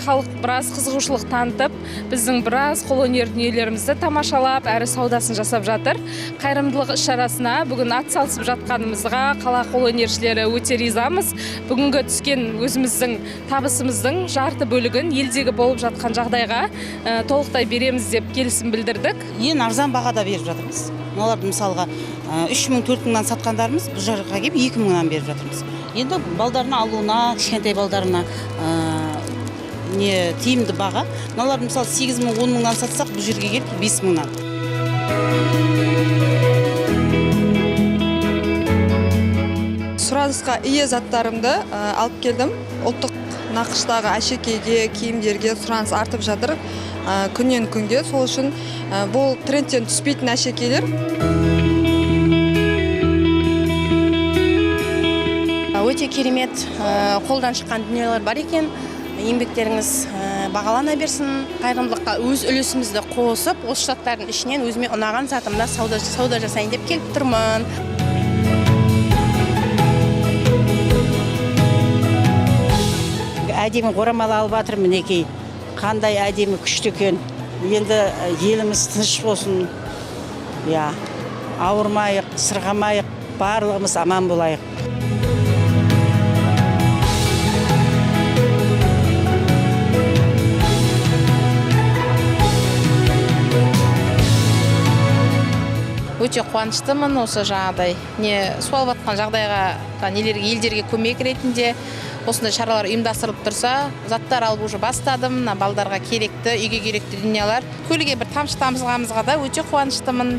халық біраз қызығушылық танытып, біздің біраз қолөнер дүниелерімізді тамашалап, әрі саудасын жасап жатыр. Қайырымдылық іс-шарасына бүгін атсалысып жатқанымызға қала қолөнершілері өте ризамыз. Бүгінгі түскен өзіміздің табысымыздың жарты бөлігін елдегі болып жатқан жағдайға толықтай береміз деп келісім білдірдік. Ең арзан бағада беріп жатырмыз. Оларды мысалға 3.000-4.000-нан сатқандарымыз бұл жаққа келіп 2.000-нан беріп жатырмыз. Енді балдарына алуына, кішкентай балдарына тиімді баға. Оларды мысалы 8.000-10.000-нан сатсақ, бұл жерге келіп 5.000-нан. Сұранысқа ие заттарымды алып келдім. Ұлттық нақыштағы әшекейге, киімдерге сұраныс артып жатыр. Күннен күнге, сол үшін бұл трендтен түспейтін әшекейлер. Өте керемет қолдан шыққан дүниелер бар екен. Еңбектеріңіз бағалана берсін. Қайырымдылыққа өз үлесімізді қосып, осы заттардың ішінен өзіме ұнаған затымда сауда жасайын деп келіп тұрмын. Әдемі орамал алып жатыр, мінекей. Қандай әдемі күшті екен. Енді еліміз тыныш болсын. Ауырмайық, сырғамайық, барлығымыз аман болайық. Өте қуаныштымын осы жағдай. Суалып жатқан жағдайға елдерге көмек ретінде осындай шаралар ұйымдастырылып тұрса, заттар алып уже бастадым. Балдарға керекті, үйге керекті дүниелер. Көлге бір тамшы тамызғанымызға да өте қуаныштымын.